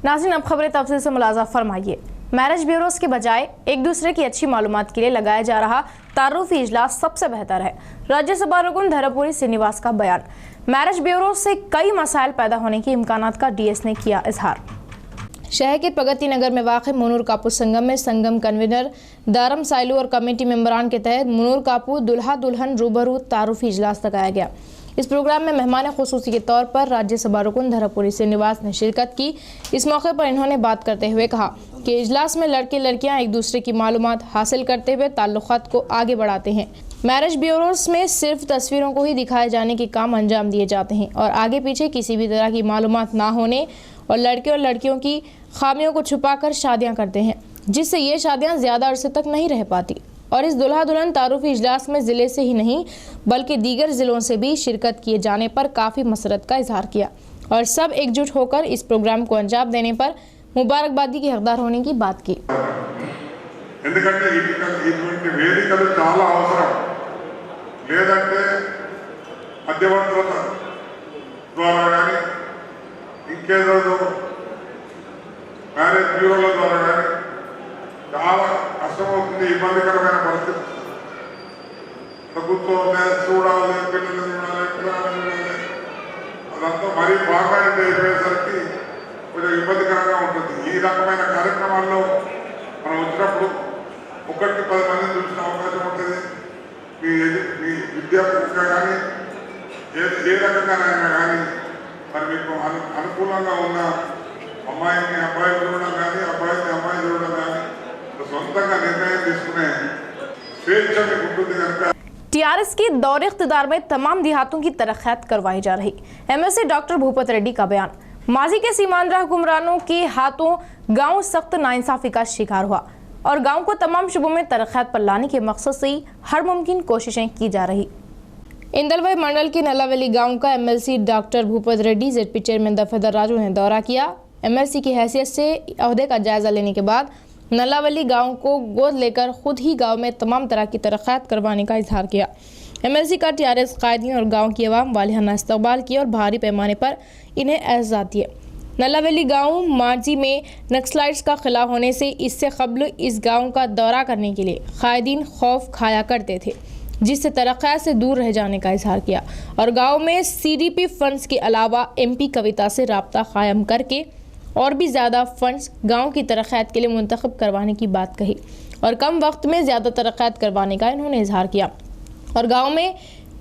नाज़रीन, अब खबरें तफसील से मुलाज़ा फरमाइए। मैरिज ब्यूरोज के बजाय एक दूसरे की अच्छी मालूमात के लिए लगाया जा रहा तारुफी इजलास सबसे बेहतर है। राज्यसभा रुकन धर्मपुरी श्रीनिवास का बयान। मैरिज ब्यूरो से कई मसाइल पैदा होने के इम्कानात का डीएस ने किया इजहार। शहर के प्रगति नगर में वाक़ मुनूर कापू संगम में संगम कन्वीनर दारम साइलू और कमेटी मेंबरान के तहत मुनूर कापू दुल्हा दुल्हन रूबरू तारुफी इजलास लगाया गया। इस प्रोग्राम में मेहमान खुसूसी के तौर पर राज्यसभा रुकन धर्मपुरी श्रीनिवास ने शिरकत की। इस मौके पर इन्होंने बात करते हुए कहा कि इजलास में लड़के लड़कियां एक दूसरे की मालूमात हासिल करते हुए ताल्लुकात को आगे बढ़ाते हैं। मैरिज ब्यूरोज में सिर्फ तस्वीरों को ही दिखाए जाने के काम अंजाम दिए जाते हैं और आगे पीछे किसी भी तरह की मालूमात ना होने और लड़के और लड़कियों की खामियों को छुपाकर शादियां करते हैं, जिससे ये शादियां ज़्यादा अरसे तक नहीं रह पाती। और इस दुल्हा दुल्हन तारुफी इजलास में ज़िले से ही नहीं बल्कि दीगर ज़िलों से भी शिरकत किए जाने पर काफ़ी मसरत का इजहार किया और सब एकजुट होकर इस प्रोग्राम को अंजाम देने पर मुबारकबादी के हकदार होने की बात की। मैरिज ब्यूरोల ద్వారా కానీ చాలా కష్టమవుతుంది, ఇబ్బందికరమైన పరిస్థితి. ప్రభుత్వం చూడాలి, పిల్లలు చూడాలి, అదంతా మరీ బాగా అయిపోయేసరికి కొంచెం ఇబ్బందికరంగా ఉంటుంది. ఈ రకమైన కార్యక్రమాల్లో మనం వచ్చినప్పుడు 1-10 మందిని చూసిన అవకాశం ఉంటుంది. మీ విద్యార్థులుగా కానీ ఏ రకంగానైనా కానీ మరి మీకు అనుకూలంగా ఉన్న అమ్మాయిని అబ్బాయి చూడడం కానీ అబ్బాయిని అమ్మాయి చూడడం కానీ సొంతంగా నిర్ణయం తీసుకునే స్వేచ్ఛ మీకు ఉంటుంది కనుక टीआरएस की दौरे इख्तिदार में तमाम देहातों की तरक्यात करवाई जा रही। एमएलसी डॉक्टर भूपत रेड्डी का बयान। माजी के सीमांध्रा हुक्मरानों के हाथों गांव सख्त नाइंसाफी का शिकार हुआ और गांव को तमाम शुबों में तरक्यात पर लाने के मकसद से ही हर मुमकिन कोशिशें की जा रही। इंदलवाई मंडल के नल्लावेली गांव का MLC doctor Bhupat Reddy ZP chairman Dafedar Raju ने दौरा किया। एमएलसी की हैसियत से अहदे का जायजा लेने के बाद नल्लावेली गांव को गोद लेकर खुद ही गांव में तमाम तरह की तरक्यात करवाने का इजहार किया। एमएलसी का टीआरएस कायदीन और गांव की आवाम वालिहाना इस्तकबाल किया और भारी पैमाने पर इन्हें एहसास दिए। नल्लावेली गांव माजी में नक्सलाइट्स का खिलाफ होने से इससे कबल इस गांव का दौरा करने के लिए कायदीन खौफ खाया करते थे, जिससे तरक्यात से दूर रह जाने का इजहार किया और गाँव में CDP फंड्स के अलावा MP कविता से रब्ता कायम करके और भी ज़्यादा फंड्स गांव की तरक्यात के लिए मुंतखब करवाने की बात कही और कम वक्त में ज़्यादा तरक्यात करवाने का इन्होंने इजहार किया और गांव में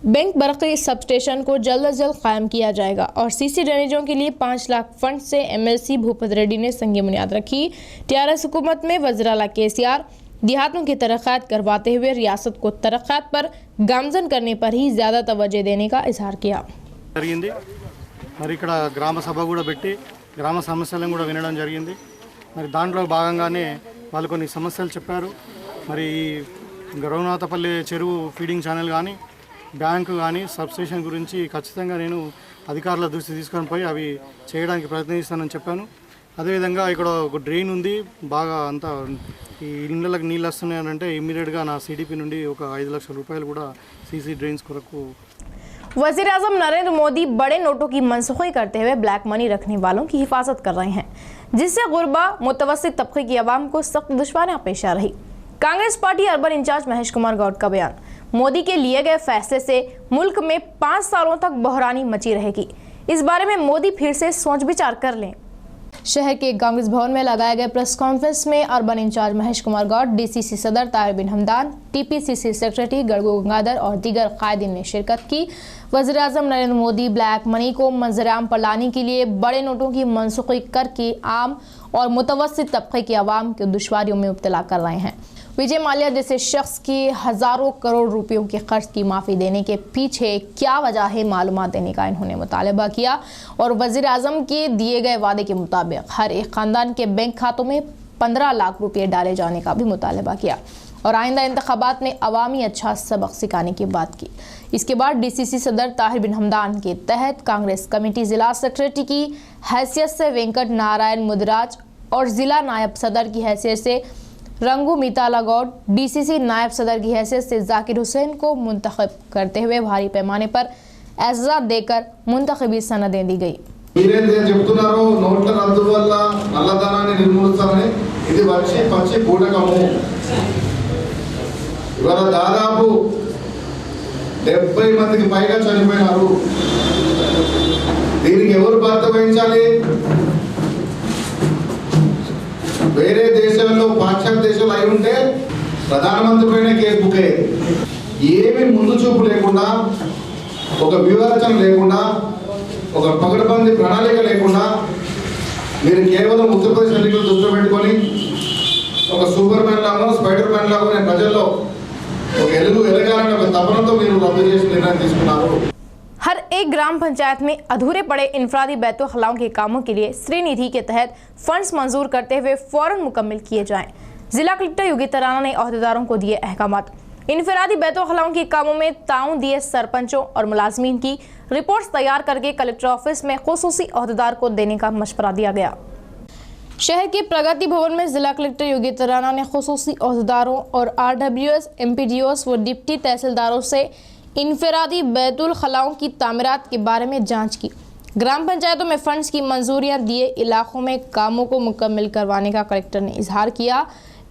बैंक बरक़ी सब स्टेशन को जल्द अज जल्द कायम किया जाएगा और CC ड्रेनेजों के लिए 5 लाख फंड से एमएलसी भूपत रेड्डी ने संग बुनियाद रखी। टीआरएस हुकूमत में वज़ीर आला KCR देहातों की तरक्यात करवाते हुए रियासत को तरक्यात पर गामजन करने पर ही ज़्यादा तवज्जो देने का इजहार किया। గ్రామ సమస్యలను కూడా వినడం జరిగింది। మరి దాంట్లో భాగంగానే వాళ్ళు కొన్ని సమస్యలు చెప్పారు। మరి గరవనాథపల్లి చెరువు ఫీడింగ్ ఛానల్ కానీ బ్యాంకు కానీ సబ్స్టేషన్ గురించి ఖచ్చితంగా నేను అధికారుల దృష్టి తీసుకొని పోయి అవి చేయడానికి ప్రయత్నిస్తానని చెప్పాను। అదేవిధంగా ఇక్కడ ఒక డ్రైన్ ఉంది, బాగా అంతా ఈ ఇళ్ళకి నీళ్ళు వస్తున్నాయంటే ఇమ్మీడియట్గా నా CDP నుండి ఒక 5 లక్షల రూపాయలు కూడా CC డ్రైన్స్ కొరకు। वज़ीर आज़म नरेंद्र मोदी बड़े नोटों की मनसूखी करते हुए ब्लैक मनी रखने वालों की हिफाजत कर रहे हैं, जिससे गुरबा मुतवस्सित तबके की आवाम को सख्त दुश्वारियां पेश आ रही। Congress party urban incharge Mahesh Kumar Goud का बयान। मोदी के लिए गए फैसले से मुल्क में 5 सालों तक बहरानी मची रहेगी। इस बारे में मोदी फिर से सोच विचार कर लें। शहर के कांग्रेस भवन में लगाए गए प्रेस कॉन्फ्रेंस में urban incharge Mahesh Kumar Goud, DCC सदर ताहिर बिन हमदान, TPCC सेक्रेटरी गड़गो गंगाधर और दीगर कायदीन ने शिरकत की। वज़ीर आज़म नरेंद्र मोदी ब्लैक मनी को मंजर-ए-आम पर लाने के लिए बड़े नोटों की मनसूखी करके आम और मुतवस्सित तबके की आवाम को दुश्वारियों में मुब्तला कर रहे हैं। विजय माल्या जैसे शख्स के हज़ारों करोड़ रुपयों के खर्च की माफ़ी देने के पीछे क्या वजह है मालूमात देने का इन्होंने मुतालबा किया और वज़ीर आज़म के दिए गए वादे के मुताबिक हर एक ख़ानदान के बैंक खातों में 15 लाख रुपये डाले जाने का भी मुतालबा किया और आइंदा इंतखाबात में अवामी अच्छा सबक सिखाने की बात की। इसके बाद DCC सदर ताहिर बिन हमदान के तहत कांग्रेस कमेटी ज़िला सेक्रेटरी की हैसियत से वेंकट नारायण मुदराज और ज़िला नायब सदर की हैसियत से रंगू मिताला गौड, DCC नायब सदर की हैसियत से जाकिर हुसैन को मुंतखब करते हुए भारी पैमाने पर एजाज़ देकर मुंतखबी सनदें दी गई। మీరేంటి చెప్తున్నారు నోట్ల రద్దు వల్ల నిర్మూలిస్తామని ఇది పచ్చి బూటకము. ఇవాళ దాదాపు 70 మందికి పైగా చనిపోయినారు. దీనికి ఎవరు బాధ్యత వహించాలి? వేరే దేశాల్లో పాశ్చాత్య దేశాలు అయి ఉంటే ప్రధానమంత్రి పైన కేసు బుక్ అయ్యేది. ఏమి ముందు చూపు లేకుండా, ఒక వ్యూహరచన లేకుండా, ఒక పగడబంది ప్రణాళిక లేకుండా మీరు కేవలం ఉత్తరప్రదేశ్ ఎన్నికలు దృష్టిలో పెట్టుకొని ఒక సూపర్ మ్యాన్ లాగా, స్పైడర్ మ్యాన్ లాగా ప్రజల్లో ఒక ఎలగాలనే ఒక తపనతో మీరు రద్దు చేసి నిర్ణయం తీసుకున్నారు. हर एक ग्राम पंचायत में अधूरे पड़े इंफरादी बैतुल खलाओं के कामों के लिए श्रीनिधि के तहत फंड्स मंजूर करते हुए फौरन मुकम्मल किए जाएं। जिला कलेक्टर योगिता राणा ने अहदेदारों को दिए अहकामात। इंफरादी बैतुल खलाओं के कामों में ताउन दिए सरपंचों और मुलाजमीन की रिपोर्ट्स तैयार करके कलेक्टर ऑफिस में खुसूसी अहदेदार को देने का मशवरा दिया गया। शहर के प्रगति भवन में जिला कलेक्टर योगिता राणा ने खुसूसी अहदेदारों और RWS, MPDOs व डिप्टी तहसीलदारों से इंफरादी बैतुल खलाओं की तामीरात के बारे में जांच की। ग्राम पंचायतों में फंड्स की मंजूरियां दिए इलाकों में कामों को मुकम्मल करवाने का कलेक्टर ने इजहार किया।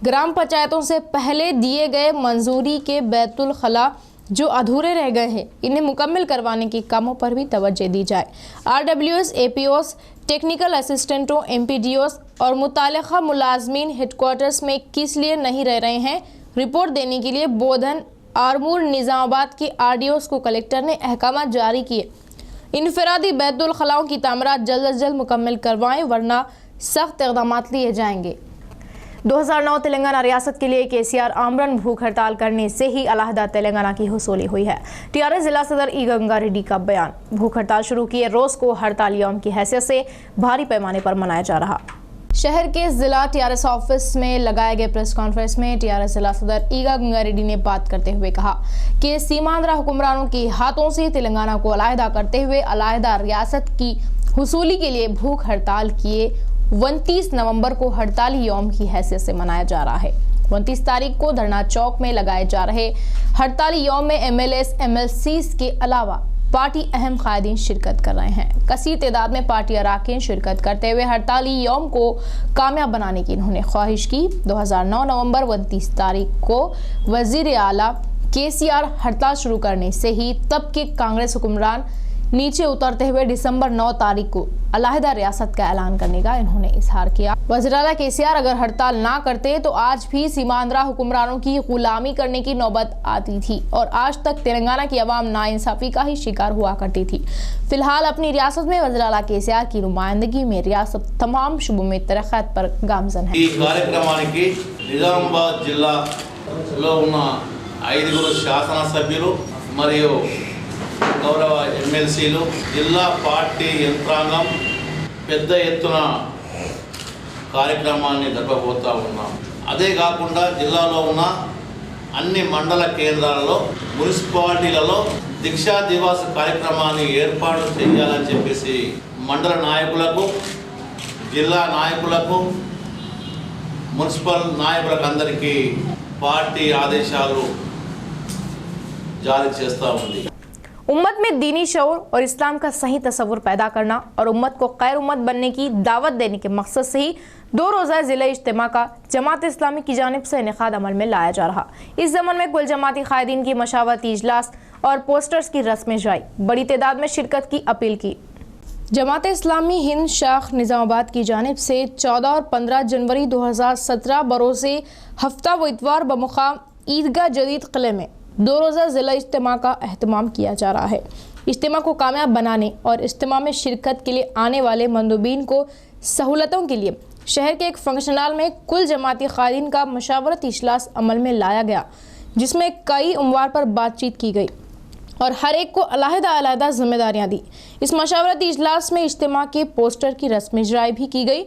ग्राम पंचायतों से पहले दिए गए मंजूरी के बैतुल खला जो अधूरे रह गए हैं, इन्हें मुकम्मल करवाने के कामों पर भी तवज्जो दी जाए। RWS, APOs, टेक्निकल असिस्टेंटों, MPDOs और मुताल्लिका मुलाजमीन हेडक्वार्टर्स में किस लिए नहीं रह रहे हैं, रिपोर्ट देने के लिए बोधन, आरमूर, निजामाबाद के RDOs को कलेक्टर ने अहकाम जारी किए। इंफरादी बैतुल खलाओं की तामीरात जल्द अज जल्द मुकम्मल करवाएं, वरना सख्त इक़दाम लिए जाएंगे। 2009 तेलंगाना रियासत के लिए KCR आमरण भूख हड़ताल करने से ही अलहदा तेलंगाना की हुसूली हुई है। TRS जिला सदर ई गंगा रेड्डी का बयान। भूख हड़ताल शुरू किए रोज को हड़ताल यौम की हैसियत से भारी पैमाने पर मनाया जा रहा। शहर के जिला TRS ऑफिस में लगाए गए प्रेस कॉन्फ्रेंस में TRS जिला सदर ईगा गंगा रेड्डी ने बात करते हुए कहा कि सीमांध्रा हुक्मरानों के हाथों से तेलंगाना को अलहदा करते हुए अलहदा रियासत की हुसूली के लिए भूख हड़ताल किए 29 नवंबर को हड़ताली यौम की हैसियत से मनाया जा रहा है। 29 तारीख को धरना चौक में लगाए जा रहे हड़ताली यौम में MLAs, MLCs के अलावा पार्टी अहम कायदीन शिरकत कर रहे हैं। कसीर तादाद में पार्टी अरकान शिरकत करते हुए हड़ताली यौम को कामयाब बनाने की इन्होंने ख्वाहिश की। 2009 नवंबर 29 तारीख को वजीर आला KCR हड़ताल शुरू करने से ही तब के कांग्रेस हुक्मरान नीचे उतरते हुए दिसंबर 9 तारीख को अलहदा रियासत का ऐलान करने का इन्होंने इजहार किया। वज़ीर आला KCR अगर हड़ताल ना करते तो आज भी सीमांध्रा हुक्मरानों की गुलामी करने की नौबत आती थी और आज तक तेलंगाना की आवाम नाइंसाफी का ही शिकार हुआ करती थी। फिलहाल अपनी रियासत में वज़ीर आला KCR की नुमाइंदगी में रियासत तमाम शुबों में तरक्की पर गामजन है। కార్యక్రమానికి నిజామాబాద్ జిల్లాలో ఉన్న 5 శాసన సభ్యులు మరియు గౌరవ MLCలు, జిల్లా పార్టీ యంత్రాంగం పెద్ద ఎత్తున కార్యక్రమాన్ని జరపబోతా ఉన్నాం. అదే కాకుండా జిల్లాలో ఉన్న అన్ని మండల కేంద్రాలలో, మున్సిపాలిటీలలో దీక్షా దివాస్ కార్యక్రమాన్ని ఏర్పాటు చేయాలని చెప్పేసి మండల నాయకులకు, జిల్లా నాయకులకు, మున్సిపల్ నాయకులకు అందరికీ పార్టీ ఆదేశాలు జారీ చేస్తూ ఉంది। उम्मत में दीनी शऊर और इस्लाम का सही तस्वुर पैदा करना और उम्मत को खैर उम्मत बनने की दावत देने के मकसद से ही 2 रोज़ा ज़िला इज्तिमा का जमात इस्लामी की जानिब से इनेकाद अमल में लाया जा रहा। इस ज़मन में कुल जमाती कायदीन की मशावरती इजलास और पोस्टर्स की रस्में जारी, बड़ी तादाद में शिरकत की अपील की। जमात इस्लामी हिंद शाख निज़ामाबाद की जानिब से 14 और 15 जनवरी 2017 बरोज़े हफ्ता व इतवार बमुकाम ईदगाह जदीद किले में 2 रोज़ा ज़िला इज्तिमा का अहतमाम किया जा रहा है। इज्तिमा को कामयाब बनाने और इज्तिमा में शिरकत के लिए आने वाले मंदूबीन को सहूलतों के लिए शहर के एक फंक्शन हॉल में कुल जमाती कायदीन का मशावरती इजलास अमल में लाया गया, जिसमें कई उम्वार पर बातचीत की गई और हर एक को अलहदा जिम्मेदारियाँ दी। इस मशावरती इजलास में इज्तिमा के पोस्टर की रस्म इजराई भी की गई।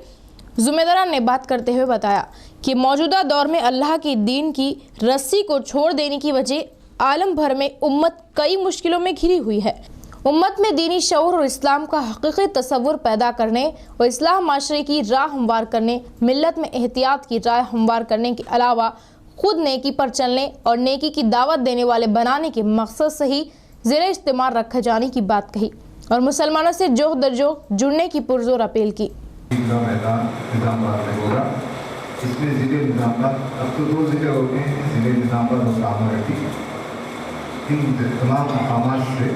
ज़िम्मेदारान ने बात करते हुए बताया कि मौजूदा दौर में अल्लाह की दीन की रस्सी को छोड़ देने की वजह आलम भर में उम्मत कई मुश्किलों में घिरी हुई है। उम्मत में दीनी शऊर और इस्लाम का हकीकी तस्वुर पैदा करने और इस्लाम माशरे की राह हमवार करने, मिल्लत में एहतियात की राह हमवार करने के अलावा खुद नेकी पर चलने और नेकी की दावत देने वाले बनाने के मकसद से ही ज़िले इज्तिमा रखे जाने की बात कही और मुसलमानों से जोह दर जोह जुड़ने की पुरजोर अपील की। का मैदान निजामाबाद में होगा। इसमें ज़िले निजामाबाद, अब तो 2 ज़िले हो गए हैं, ज़िले निजामाबाद और कामारेड्डी। इन तमाम मकामात से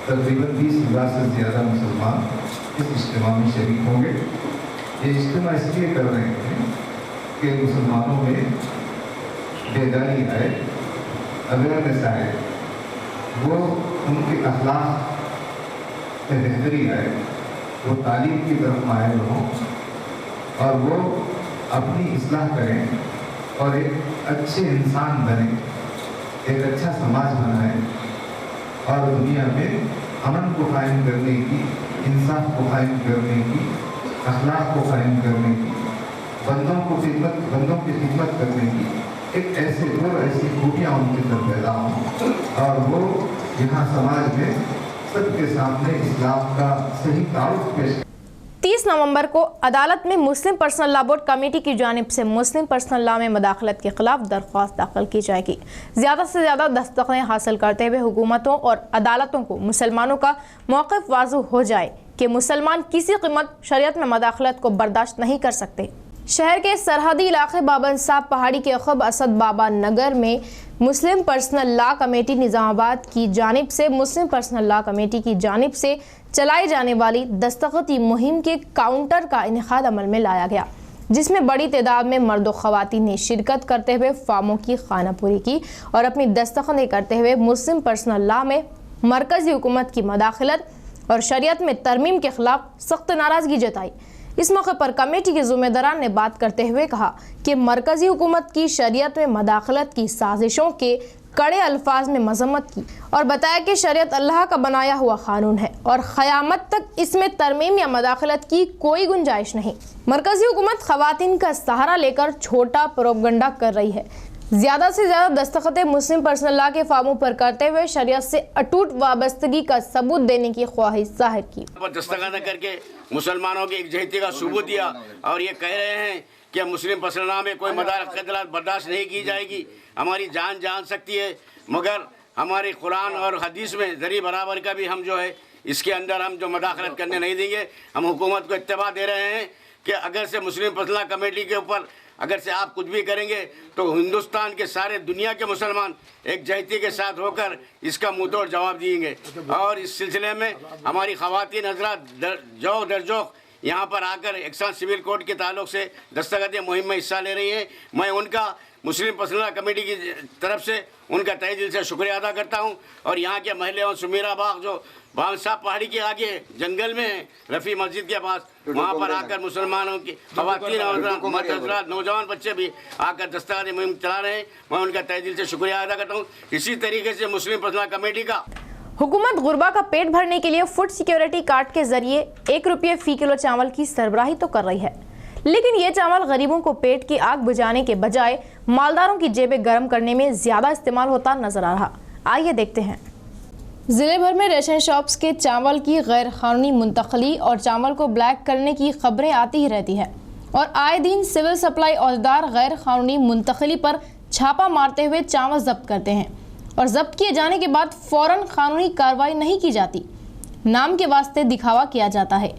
तकरीबन 20,000 से ज़्यादा मुसलमान इस इज्तिमा में शरीक होंगे। ये इज्तिमा इसलिए कर रहे हैं कि मुसलमानों में बेदारी आए, अवेयरनेस आए, वो उनके अखलाक में बेहतरी आए, वो तालीम की तरफ मायल हों और वो अपनी इस्लाह करें और एक अच्छे इंसान बने, एक अच्छा समाज बनाए और दुनिया में अमन को कायम करने की, इंसाफ को कायम करने की, अखलाक को कायम करने की, बंदों की खिदमत करने की एक ऐसी खूबियाँ उनके अंदर पैदा हों और वो यहाँ समाज में सबके सामने इस्लाम का सही तारुफ पेश। 30 नवंबर को अदालत में मुस्लिम पर्सनल लॉ बोर्ड कमेटी की जानिब से मुस्लिम पर्सनल लॉ में मदाखलत के खिलाफ दरख्वास्त दाखिल की जाएगी। ज़्यादा से ज़्यादा दस्तखतें हासिल करते हुए हुकूमतों और अदालतों को मुसलमानों का मौक़िफ़ वाज़ेह हो जाए कि मुसलमान किसी कीमत शरीयत में मदाखलत को बर्दाश्त नहीं कर सकते। शहर के सरहदी इलाके बाबन साहब पहाड़ी के खुब असद बाबा नगर में मुस्लिम पर्सनल लॉ कमेटी निज़ामाबाद की जानिब से मुस्लिम पर्सनल लॉ कमेटी की जानिब से चलाई जाने वाली दस्तखती मुहिम के काउंटर का इनेकाद अमल में लाया गया, जिसमें बड़ी तादाद में मर्द व ख़वातीन ने शिरकत करते हुए फार्मों की खानापुरी की और अपनी दस्तखतें करते हुए मुस्लिम पर्सनल लॉ में मरकज़ी हुकूमत की मदाखलत और शरीयत में तरमीम के खिलाफ सख्त नाराज़गी जताई। इस मौके पर कमेटी के ज़िम्मेदारान ने बात करते हुए कहा कि मरकज़ी हुकूमत की शरीयत में मदाखलत की साजिशों के कड़े अल्फाज में मजम्मत की और बताया कि शरीयत अल्लाह का बनाया हुआ कानून है और क़यामत तक इसमें तरमीम या मदाखलत की कोई गुंजाइश नहीं। मरकज़ी हुकूमत ख़वातीन का सहारा लेकर छोटा प्रोपगंडा कर रही है। ज़्यादा से ज़्यादा दस्तखतें मुस्लिम पर्सनल लॉ के फार्मों पर करते हुए शरीयत से अटूट वाबस्तगी का सबूत देने की ख्वाहिश जाहिर की। दस्तखत करके मुसलमानों की एकजहती का सबूत दिया और ये कह रहे हैं कि मुस्लिम पर्सनल लॉ में कोई मदाखलत बर्दाश्त नहीं की जाएगी। हमारी जान सकती है, मगर हमारे कुरान और हदीस में ज़री बराबर का भी हम जो है इसके अंदर हम जो मदाखलत करने नहीं देंगे। हम हुकूमत को इत्तबा दे रहे हैं कि अगर से मुस्लिम पर्सनल लॉ कमेटी के ऊपर अगर से आप कुछ भी करेंगे तो हिंदुस्तान के सारे दुनिया के मुसलमान एकजहती के साथ होकर इसका मुंहतोड़ जवाब देंगे। और इस सिलसिले में हमारी ख़वातीन हज़रात दरजोक यहाँ पर आकर एक्सान सिविल कोड के ताल्लुक से दस्तखत मुहिम में हिस्सा ले रही हैं। मैं उनका मुस्लिम पर्सनल लॉ कमेटी की तरफ से उनका तहे दिल से शुक्रिया अदा करता हूँ। और यहाँ के महल्ले और सुमीरा बाग जो बाबन साहब पहाड़ी के आगे जंगल में है, रफ़ी मस्जिद के पास, वहाँ पर आकर मुसलमानों की ख़वातीन और नौजवान बच्चे भी आकर दस्तखत मुहिम चला रहे हैं। मैं उनका तहे दिल से शुक्रिया अदा करता हूँ। इसी तरीके से मुस्लिम पर्सनल लॉ कमेटी का हुकूमत गुरबा का पेट भरने के लिए फूड सिक्योरिटी कार्ड के जरिए 1 रुपये फ़ी किलो चावल की सरबराही तो कर रही है, लेकिन ये चावल गरीबों को पेट की आग बुझाने के बजाय मालदारों की जेबें गर्म करने में ज़्यादा इस्तेमाल होता नजर आ रहा। आइए देखते हैं। ज़िले भर में रेशन शॉप्स के चावल की गैर कानूनी मुंतकली और चावल को ब्लैक करने की खबरें आती ही रहती है और आए दिन सिविल सप्लाई औहदेदार गैर कानूनी मुंतकली पर छापा मारते हुए चावल जब्त करते हैं और जब्त किए जाने के बाद फ़ौरन कानूनी कार्रवाई नहीं की जाती, नाम के वास्ते दिखावा किया जाता है।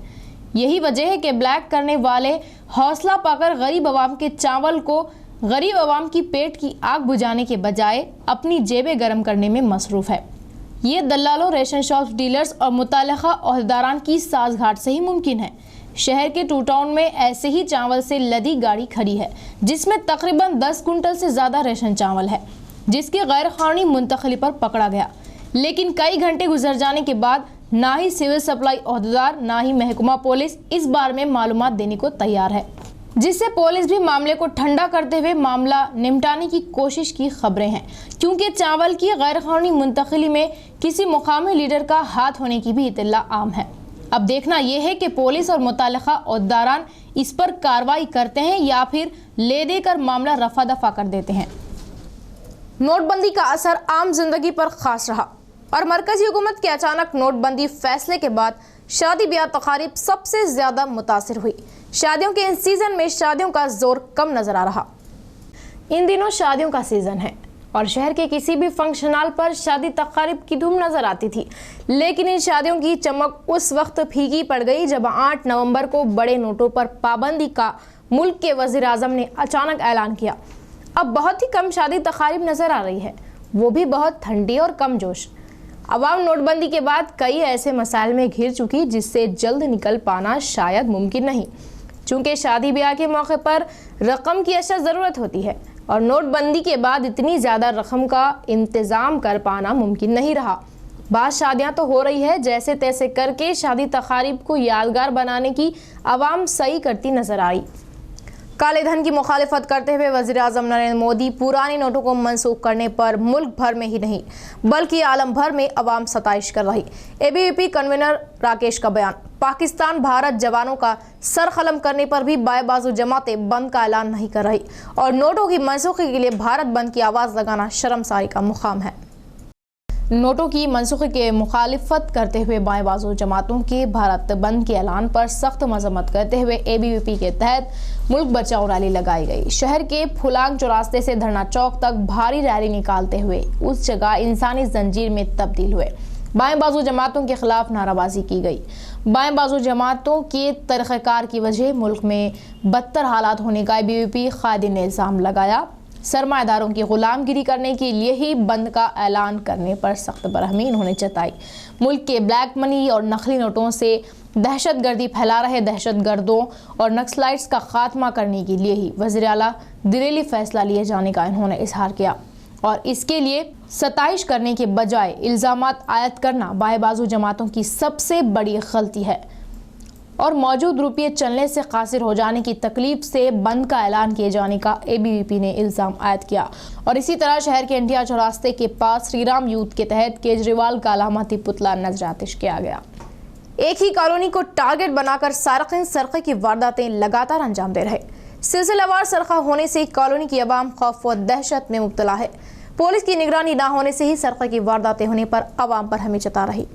यही वजह है कि ब्लैक करने वाले हौसला पाकर गरीब अवाम के चावल को गरीब अवाम की पेट की आग बुझाने के बजाय अपनी जेबें गर्म करने में मसरूफ़ है। ये दलालों, रेशन शॉप डीलर्स और मुताल्लिक़ा ओहदेदारान की साज़गाट से ही मुमकिन है। शहर के टू टाउन में ऐसे ही चावल से लदी गाड़ी खड़ी है जिसमें तकरीबन 10 कुंटल से ज़्यादा रेशन चावल है, जिसकी गैर कानूनी मुंतकली पर पकड़ा गया। लेकिन कई घंटे गुजर जाने के बाद ना ही सिविल सप्लाई ओहदेदार ना ही महकमा पुलिस इस बारे में मालूमात देने को तैयार है, जिससे पुलिस भी मामले को ठंडा करते हुए मामला निपटाने की कोशिश की खबरें हैं, क्योंकि चावल की गैर कानूनी मुंतकली में किसी मुकामी लीडर का हाथ होने की भी इत्तला आम है। अब देखना यह है कि पुलिस और मुताल्लिक़ा ओहदेदारान इस पर कार्रवाई करते हैं या फिर ले देकर मामला रफा दफा कर देते हैं। नोटबंदी का असर आम जिंदगी पर खास रहा और मरकजी हुकूमत के अचानक नोटबंदी फैसले के बाद शादी ब्याह तकारीब सबसे ज्यादा मुतासिर हुई। शादियों के इन सीजन में शादियों का जोर कम नजर आ रहा। इन दिनों शादियों का सीजन है और शहर के किसी भी फंक्शन हॉल पर शादी तकारीब की धूम नजर आती थी। लेकिन इन शादियों की चमक उस वक्त फीकी पड़ गई जब 8 नवंबर को बड़े नोटों पर पाबंदी का मुल्क के वजीर आजम ने अचानक ऐलान किया। अब बहुत ही कम शादी तकारीब नजर आ रही है, वो भी बहुत ठंडी और कम जोश। अवाम नोटबंदी के बाद कई ऐसे मसाइल में घिर चुकी जिससे जल्द निकल पाना शायद मुमकिन नहीं। चूंकि शादी ब्याह के मौके पर रकम की अशद ज़रूरत होती है और नोटबंदी के बाद इतनी ज़्यादा रकम का इंतज़ाम कर पाना मुमकिन नहीं रहा। बात शादियाँ तो हो रही है, जैसे तैसे करके शादी तकारीब को यादगार बनाने की आवाम सही करती नजर आई। काले धन की मुखालिफत करते हुए वज़ीर आज़म नरेंद्र मोदी पुराने नोटों को मनसूख करने पर मुल्क भर में ही नहीं बल्कि आलम भर में अवाम सताइश कर रही। एबीवीपी कन्वीनर राकेश का बयान। पाकिस्तान भारत जवानों का सर कलम करने पर भी बाएं बाजू जमातें बंद का ऐलान नहीं कर रही और नोटों की मनसूखी के लिए भारत बंद की आवाज़ लगाना शर्मसारी का मुकाम है। नोटों की मनसूखी के मुखालिफत करते हुए बाएं बाजू जमातों के भारत बंद के ऐलान पर सख्त मजम्मत करते हुए एबीवीपी के तहत मुल्क बचाओ रैली लगाई गई। शहर के फुलांग चौरास्ते से धरना चौक तक भारी रैली निकालते हुए उस जगह इंसानी जंजीर में तब्दील हुए। बाएं बाजू जमातों के खिलाफ नाराबाजी की गई। बाएं बाजू जमातों के तरीक़ाकार की वजह मुल्क में बदतर हालात होने का एबीवीपी कायदीन ने इल्ज़ाम लगाया। सरमाएदारों की गुलामगिरी करने के लिए ही बंद का ऐलान करने पर सख्त बरहमी उन्होंने जताई। मुल्क के ब्लैक मनी और नकली नोटों से दहशतगर्दी फैला रहे दहशतगर्दों और नक्सलाइट्स का खात्मा करने के लिए ही वज़ीर आला दिलीली फैसला लिए जाने का इन्होंने इजहार किया और इसके लिए सताइश करने के बजाय इल्ज़ामात आयद करना बाएं बाजू जमातों की सबसे बड़ी गलती है और मौजूद रुपये चलने से कासिर हो जाने की तकलीफ से बंद का ऐलान किए जाने का एबीवीपी ने इल्ज़ाम आयद किया। और इसी तरह शहर के एनटीआर चौरास्ते के पास श्रीराम यूथ के तहत केजरीवाल का अलामती पुतला नजरातिश किया गया। एक ही कॉलोनी को टारगेट बनाकर सारक़ीन सरक़े की वारदातें लगातार अंजाम दे रहे। सिलसिलावार सरक़ा होने से कॉलोनी की आवाम खौफ व दहशत में मुब्तला है। पुलिस की निगरानी न होने से ही सरक़े की वारदातें होने पर आवाम पर हमी जता रही।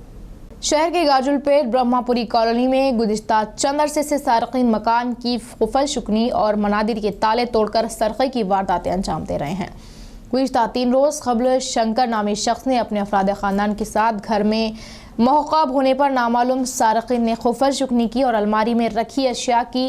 शहर के गाजुलपेट ब्रह्मापुरी कॉलोनी में गुज़िश्ता चंद अरसे से सारक़ीन मकान की कुफल शुकनी और मनादिर के ताले तोड़कर सरक़े की वारदातें अंजाम दे रहे हैं। गुज़िश्ता 3 रोज़ क़ब्ल शंकर नामी शख्स ने अपने अफराद ख़ानदान के साथ घर में महक़ाब होने पर नामालूम सारक़ीन ने कुफल शुकनी की और अलमारी में रखी अशिया की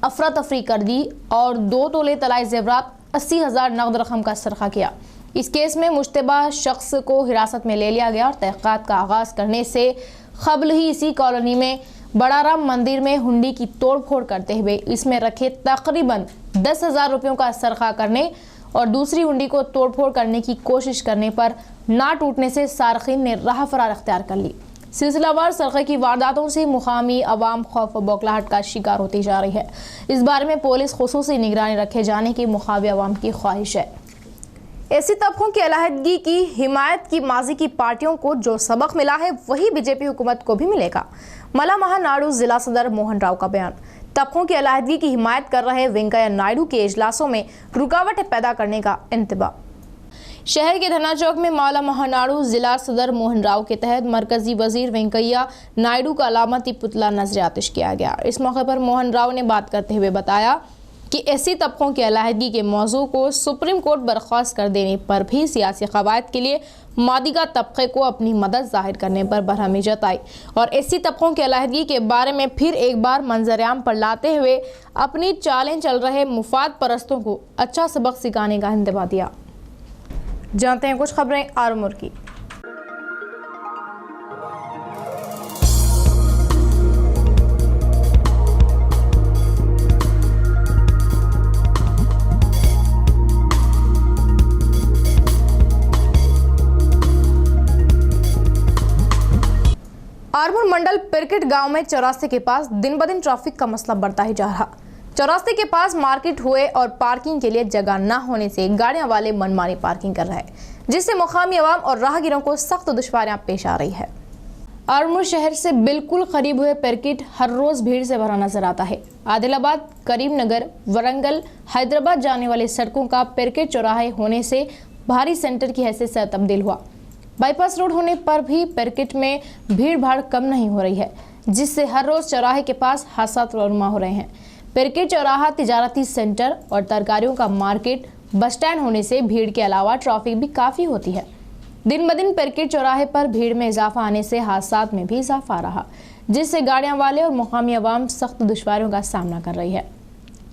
अफरा तफरी कर दी और 2 तोले तलाई ज़ेवरात 80,000 नकद रकम का सरक़ा किया। इस केस में मुश्तबा शख्स को हिरासत में ले लिया गया और तहक़ीक़ात का आगाज़ करने से क़ब्ल ही इसी कॉलोनी में बड़ा राम मंदिर में हुंडी की तोड़ फोड़ करते हुए इसमें रखे तकरीबन 10,000 रुपयों का सरक़ा करने और दूसरी हुंडी को तोड़ फोड़ करने की कोशिश करने पर ना टूटने से सारक़ीन ने राह फरार अख्तियार कर ली। सिलसिलावार सरक़े की वारदातों से मुकामी अवाम खौफ व बौखलाहट का शिकार होती जा रही है। इस बारे में पुलिस खुसूसी निगरानी रखे जाने की मुखावी अवाम की ख्वाहिश है। ऐसी तबकों की अलहदगी की हिमायत की माजी की पार्टियों को जो सबक मिला है वही बीजेपी हुकूमत को भी मिलेगा। मला महानाडू जिला सदर मोहन राव का बयान। तबकों की अलहदगी की हिमायत कर रहे वेंकैया नायडू के इजलासों में रुकावटें पैदा करने का इंतबा। शहर के धरना चौक में माला महानाडू जिला सदर मोहन राव के तहत मरकजी वजीर वेंकैया नायडू का अलामती पुतला नजरातिश किया गया। इस मौके पर मोहन राव ने बात करते हुए बताया कि ऐसी तबकों की अलहदगी के मौजू को सुप्रीम कोर्ट बर्खास्त कर देने पर भी सियासी कवायद के लिए मादिगा तबके को अपनी मदद जाहिर करने पर बरहमी जताई और ऐसी तबकों की अलहदगी के बारे में फिर एक बार मंजरेआम पर लाते हुए अपनी चालें चल रहे मुफाद परस्तों को अच्छा सबक सिखाने का इंतबा दिया। जानते हैं कुछ खबरें आरमूर की। आरमूर मंडल पिरकिट गांव में चौरास्ते के पास दिन ब दिन ट्रैफिक का मसला बढ़ता ही जा रहा। चौरास्ते के पास मार्केट हुए और पार्किंग के लिए जगह न होने से गाड़ियां वाले मनमानी पार्किंग कर रहे हैं, जिससे मुकामी अवाम और राहगीरों को सख्त दुश्वारियां पेश आ रही है। आरमूर शहर से बिल्कुल करीब हुए पिरकिट हर रोज भीड़ से भरा नजर आता है। आदिलाबाद, करीमनगर, वरंगल, हैदराबाद जाने वाली सड़कों का पिरकिट चौराहे होने से भारी सेंटर की हैसियत से तब्दील हुआ। बाईपास रोड होने पर भी पिरकिट में भीड़ भाड़ कम नहीं हो रही है, जिससे हर रोज चौराहे के पास हादसा रुनुमा हो रहे हैं। पिरकिट चौराहा तिजारती सेंटर और तरकारियों का मार्केट बस स्टैंड होने से भीड़ के अलावा ट्रैफिक भी काफ़ी होती है। दिन ब दिन पेरकेट चौराहे पर भीड़ में इजाफा आने से हादसात में भी इजाफा रहा, जिससे गाड़ियां वाले और मुकामी आवाम सख्त दुश्वारियों का सामना कर रही है।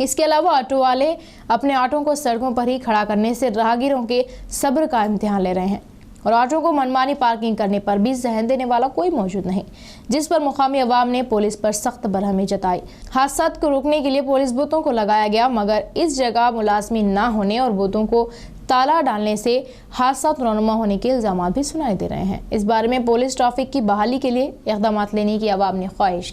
इसके अलावा ऑटो वाले अपने ऑटो को सड़कों पर ही खड़ा करने से राहगीरों के सब्र का इम्तिहान ले रहे हैं और ऑटो को मनमानी पार्किंग करने पर भी जहन देने वाला कोई मौजूद नहीं, जिस पर मुकामी अवाम ने पुलिस पर सख्त बरहमी जताई। हादसात को रोकने के लिए पुलिस बूथों को लगाया गया, मगर इस जगह मुलाजमीन न होने और बूथों को ताला डालने से हादसात रौनुमा होने के इल्जाम भी सुनाई दे रहे हैं। इस बारे में पुलिस ट्रैफिक की बहाली के लिए इक़दाम लेने की अवाम ने ख्वाहिश